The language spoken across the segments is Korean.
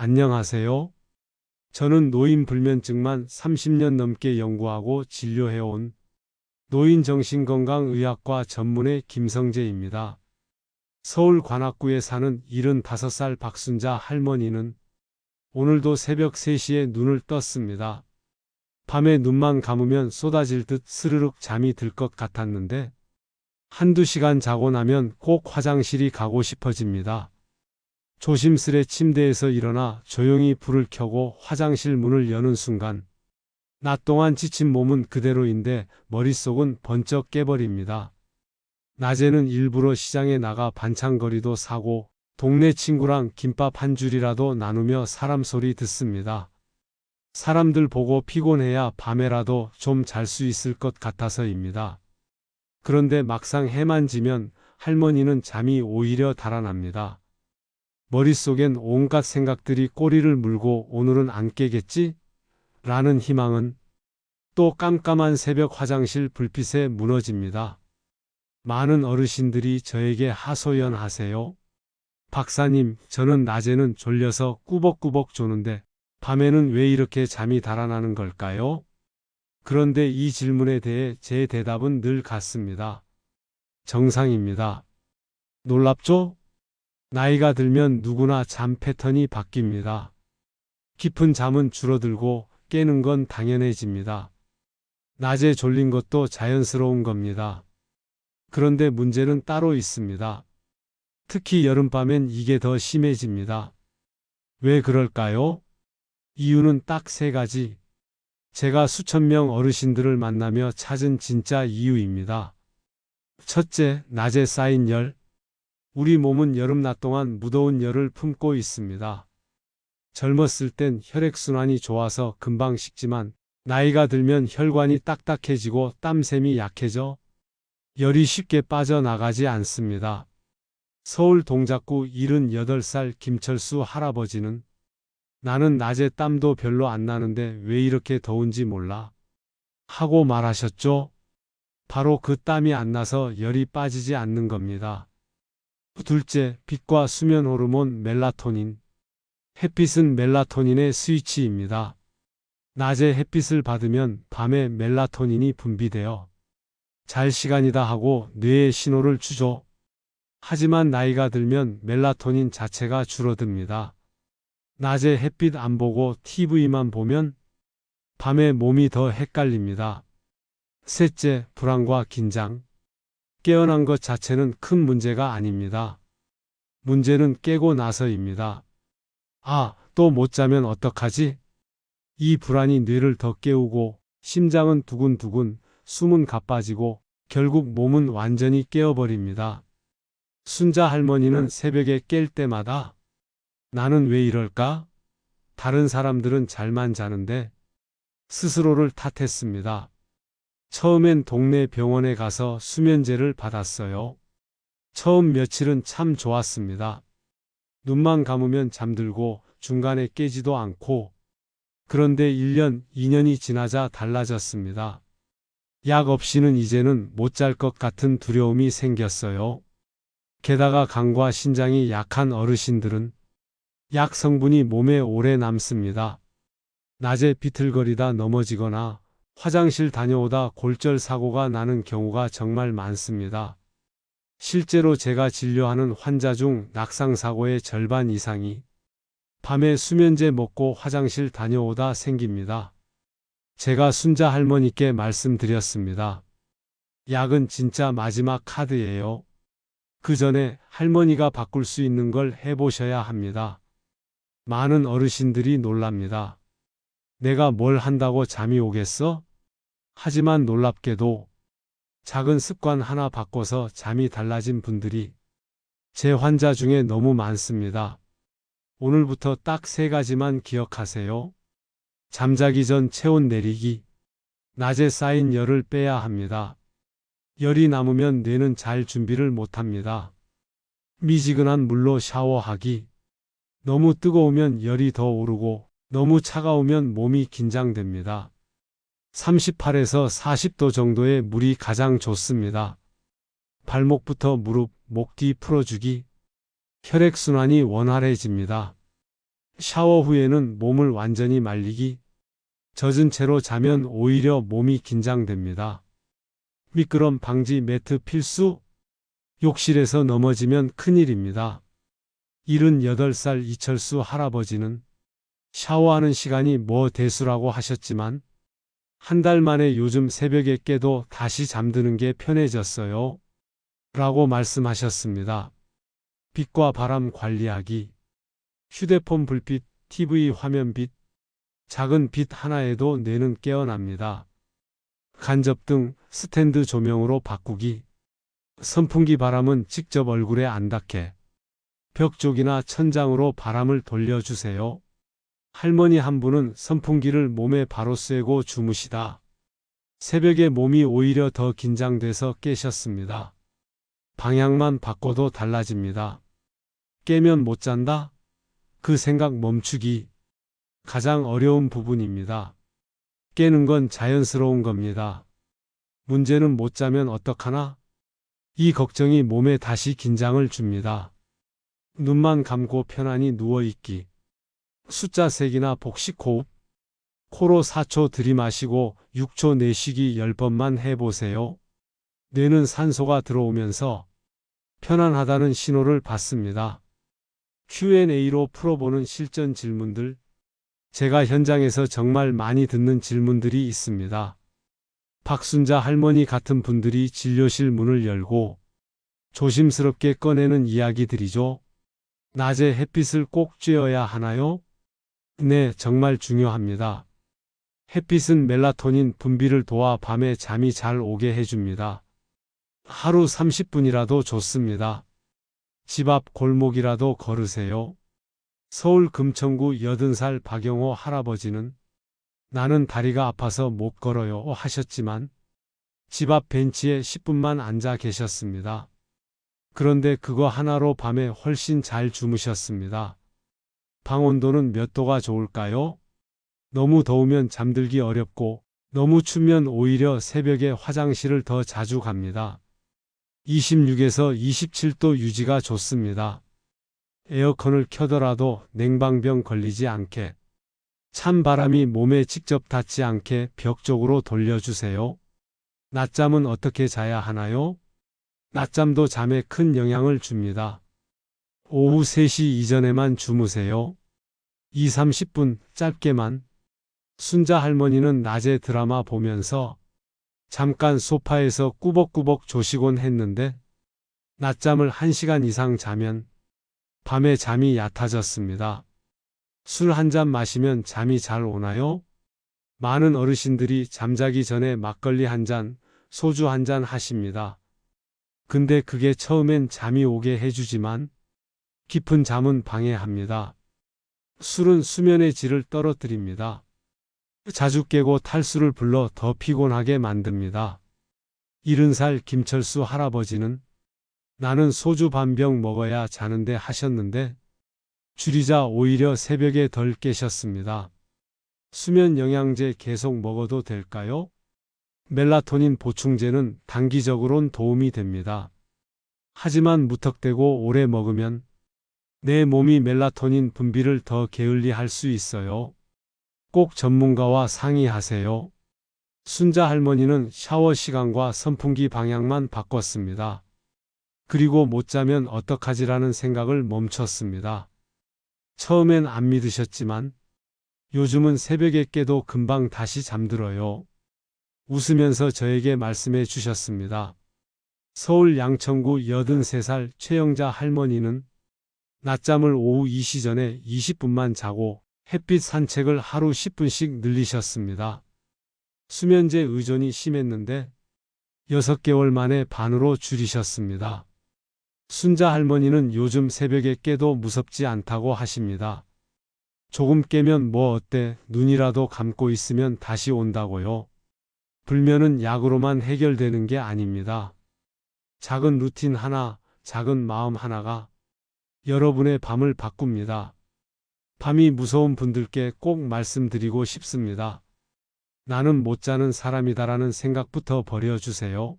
안녕하세요. 저는 노인불면증만 30년 넘게 연구하고 진료해온 노인정신건강의학과 전문의 김성재입니다. 서울 관악구에 사는 75살 박순자 할머니는 오늘도 새벽 3시에 눈을 떴습니다. 밤에 눈만 감으면 쏟아질 듯 스르륵 잠이 들 것 같았는데 한두 시간 자고 나면 꼭 화장실이 가고 싶어집니다. 조심스레 침대에서 일어나 조용히 불을 켜고 화장실 문을 여는 순간 낮 동안 지친 몸은 그대로인데 머릿속은 번쩍 깨버립니다. 낮에는 일부러 시장에 나가 반찬거리도 사고 동네 친구랑 김밥 한 줄이라도 나누며 사람 소리 듣습니다. 사람들 보고 피곤해야 밤에라도 좀 잘 수 있을 것 같아서입니다. 그런데 막상 해만 지면 할머니는 잠이 오히려 달아납니다. 머릿속엔 온갖 생각들이 꼬리를 물고 오늘은 안 깨겠지? 라는 희망은 또 깜깜한 새벽 화장실 불빛에 무너집니다. 많은 어르신들이 저에게 하소연하세요. 박사님, 저는 낮에는 졸려서 꾸벅꾸벅 조는데 밤에는 왜 이렇게 잠이 달아나는 걸까요? 그런데 이 질문에 대해 제 대답은 늘 같습니다. 정상입니다. 놀랍죠? 나이가 들면 누구나 잠 패턴이 바뀝니다. 깊은 잠은 줄어들고 깨는 건 당연해집니다. 낮에 졸린 것도 자연스러운 겁니다. 그런데 문제는 따로 있습니다. 특히 여름밤엔 이게 더 심해집니다. 왜 그럴까요? 이유는 딱 3가지. 제가 수천 명 어르신들을 만나며 찾은 진짜 이유입니다. 첫째, 낮에 쌓인 열. 우리 몸은 여름낮 동안 무더운 열을 품고 있습니다. 젊었을 땐 혈액순환이 좋아서 금방 식지만 나이가 들면 혈관이 딱딱해지고 땀샘이 약해져 열이 쉽게 빠져나가지 않습니다. 서울 동작구 78살 김철수 할아버지는 나는 낮에 땀도 별로 안 나는데 왜 이렇게 더운지 몰라 하고 말하셨죠. 바로 그 땀이 안 나서 열이 빠지지 않는 겁니다. 둘째, 빛과 수면 호르몬 멜라토닌. 햇빛은 멜라토닌의 스위치입니다. 낮에 햇빛을 받으면 밤에 멜라토닌이 분비되어 잘 시간이다 하고 뇌에 신호를 주죠. 하지만 나이가 들면 멜라토닌 자체가 줄어듭니다. 낮에 햇빛 안 보고 TV만 보면 밤에 몸이 더 헷갈립니다. 셋째, 불안과 긴장. 깨어난 것 자체는 큰 문제가 아닙니다. 문제는 깨고 나서입니다. 아, 또 못 자면 어떡하지? 이 불안이 뇌를 더 깨우고 심장은 두근두근, 숨은 가빠지고 결국 몸은 완전히 깨어버립니다. 순자 할머니는 새벽에 깰 때마다 나는 왜 이럴까? 다른 사람들은 잘만 자는데 스스로를 탓했습니다. 처음엔 동네 병원에 가서 수면제를 받았어요. 처음 며칠은 참 좋았습니다. 눈만 감으면 잠들고 중간에 깨지도 않고. 그런데 1년, 2년이 지나자 달라졌습니다. 약 없이는 이제는 못 잘 것 같은 두려움이 생겼어요. 게다가 간과 신장이 약한 어르신들은 약 성분이 몸에 오래 남습니다. 낮에 비틀거리다 넘어지거나 화장실 다녀오다 골절 사고가 나는 경우가 정말 많습니다. 실제로 제가 진료하는 환자 중 낙상사고의 절반 이상이 밤에 수면제 먹고 화장실 다녀오다 생깁니다. 제가 순자 할머니께 말씀드렸습니다. 약은 진짜 마지막 카드예요. 그 전에 할머니가 바꿀 수 있는 걸 해보셔야 합니다. 많은 어르신들이 놀랍니다. 내가 뭘 한다고 잠이 오겠어? 하지만 놀랍게도 작은 습관 하나 바꿔서 잠이 달라진 분들이 제 환자 중에 너무 많습니다. 오늘부터 딱 3가지만 기억하세요. 잠자기 전 체온 내리기. 낮에 쌓인 열을 빼야 합니다. 열이 남으면 뇌는 잘 준비를 못합니다. 미지근한 물로 샤워하기. 너무 뜨거우면 열이 더 오르고 너무 차가우면 몸이 긴장됩니다. 38에서 40도 정도의 물이 가장 좋습니다. 발목부터 무릎, 목 뒤 풀어주기. 혈액순환이 원활해집니다. 샤워 후에는 몸을 완전히 말리기. 젖은 채로 자면 오히려 몸이 긴장됩니다. 미끄럼 방지 매트 필수. 욕실에서 넘어지면 큰일입니다. 78살 이철수 할아버지는 샤워하는 시간이 뭐 대수라고 하셨지만 한 달 만에 요즘 새벽에 깨도 다시 잠드는 게 편해졌어요. 라고 말씀하셨습니다. 빛과 바람 관리하기. 휴대폰 불빛, TV 화면 빛, 작은 빛 하나에도 뇌는 깨어납니다. 간접등, 스탠드 조명으로 바꾸기. 선풍기 바람은 직접 얼굴에 안 닿게. 벽 쪽이나 천장으로 바람을 돌려주세요. 할머니 한 분은 선풍기를 몸에 바로 쐬고 주무시다 새벽에 몸이 오히려 더 긴장돼서 깨셨습니다. 방향만 바꿔도 달라집니다. 깨면 못 잔다? 그 생각 멈추기. 가장 어려운 부분입니다. 깨는 건 자연스러운 겁니다. 문제는 못 자면 어떡하나? 이 걱정이 몸에 다시 긴장을 줍니다. 눈만 감고 편안히 누워있기. 숫자 세기나 복식 호흡. 코로 4초 들이마시고 6초 내쉬기 10번만 해보세요. 뇌는 산소가 들어오면서 편안하다는 신호를 받습니다. Q&A로 풀어보는 실전 질문들. 제가 현장에서 정말 많이 듣는 질문들이 있습니다. 박순자 할머니 같은 분들이 진료실 문을 열고 조심스럽게 꺼내는 이야기들이죠. 낮에 햇빛을 꼭 쬐어야 하나요? 네, 정말 중요합니다. 햇빛은 멜라토닌 분비를 도와 밤에 잠이 잘 오게 해줍니다. 하루 30분이라도 좋습니다. 집 앞 골목이라도 걸으세요. 서울 금천구 80살 박영호 할아버지는 나는 다리가 아파서 못 걸어요 하셨지만 집 앞 벤치에 10분만 앉아 계셨습니다. 그런데 그거 하나로 밤에 훨씬 잘 주무셨습니다. 방 온도는 몇 도가 좋을까요? 너무 더우면 잠들기 어렵고 너무 춥면 오히려 새벽에 화장실을 더 자주 갑니다. 26에서 27도 유지가 좋습니다. 에어컨을 켜더라도 냉방병 걸리지 않게. 찬 바람이 몸에 직접 닿지 않게 벽 쪽으로 돌려주세요. 낮잠은 어떻게 자야 하나요? 낮잠도 잠에 큰 영향을 줍니다. 오후 3시 이전에만 주무세요. 2, 30분 짧게만. 순자 할머니는 낮에 드라마 보면서 잠깐 소파에서 꾸벅꾸벅 조시곤 했는데 낮잠을 1시간 이상 자면 밤에 잠이 얕아졌습니다. 술 한 잔 마시면 잠이 잘 오나요? 많은 어르신들이 잠자기 전에 막걸리 한 잔, 소주 한 잔 하십니다. 근데 그게 처음엔 잠이 오게 해주지만 깊은 잠은 방해합니다. 술은 수면의 질을 떨어뜨립니다. 자주 깨고 탈수를 불러 더 피곤하게 만듭니다. 70살 김철수 할아버지는 나는 소주 반 병 먹어야 자는데 하셨는데 줄이자 오히려 새벽에 덜 깨셨습니다. 수면 영양제 계속 먹어도 될까요? 멜라토닌 보충제는 단기적으론 도움이 됩니다. 하지만 무턱대고 오래 먹으면 내 몸이 멜라토닌 분비를 더 게을리 할 수 있어요. 꼭 전문가와 상의하세요. 순자 할머니는 샤워 시간과 선풍기 방향만 바꿨습니다. 그리고 못 자면 어떡하지라는 생각을 멈췄습니다. 처음엔 안 믿으셨지만 요즘은 새벽에 깨도 금방 다시 잠들어요. 웃으면서 저에게 말씀해 주셨습니다. 서울 양천구 83살 최영자 할머니는 낮잠을 오후 2시 전에 20분만 자고 햇빛 산책을 하루 10분씩 늘리셨습니다. 수면제 의존이 심했는데 6개월 만에 반으로 줄이셨습니다. 순자 할머니는 요즘 새벽에 깨도 무섭지 않다고 하십니다. 조금 깨면 뭐 어때? 눈이라도 감고 있으면 다시 온다고요. 불면은 약으로만 해결되는 게 아닙니다. 작은 루틴 하나, 작은 마음 하나가 여러분의 밤을 바꿉니다. 밤이 무서운 분들께 꼭 말씀드리고 싶습니다. 나는 못 자는 사람이다라는 생각부터 버려주세요.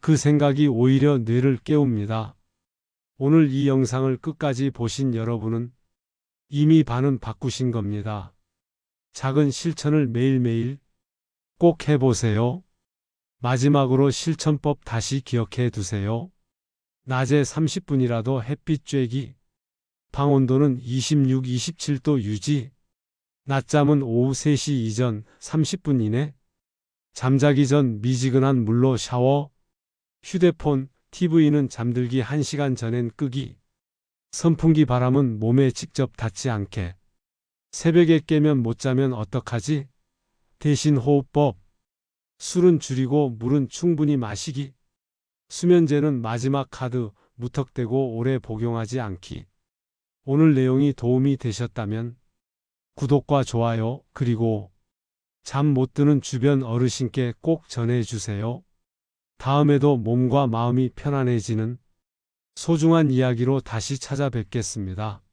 그 생각이 오히려 뇌를 깨웁니다. 오늘 이 영상을 끝까지 보신 여러분은 이미 반은 바꾸신 겁니다. 작은 실천을 매일매일 꼭 해보세요. 마지막으로 실천법 다시 기억해 두세요. 낮에 30분이라도 햇빛 쬐기. 방 온도는 26, 27도 유지. 낮잠은 오후 3시 이전 30분 이내. 잠자기 전 미지근한 물로 샤워. 휴대폰, TV는 잠들기 1시간 전엔 끄기. 선풍기 바람은 몸에 직접 닿지 않게. 새벽에 깨면 못 자면 어떡하지? 대신 호흡법. 술은 줄이고 물은 충분히 마시기. 수면제는 마지막 카드, 무턱대고 오래 복용하지 않기. 오늘 내용이 도움이 되셨다면 구독과 좋아요, 그리고 잠 못 드는 주변 어르신께 꼭 전해주세요. 다음에도 몸과 마음이 편안해지는 소중한 이야기로 다시 찾아뵙겠습니다.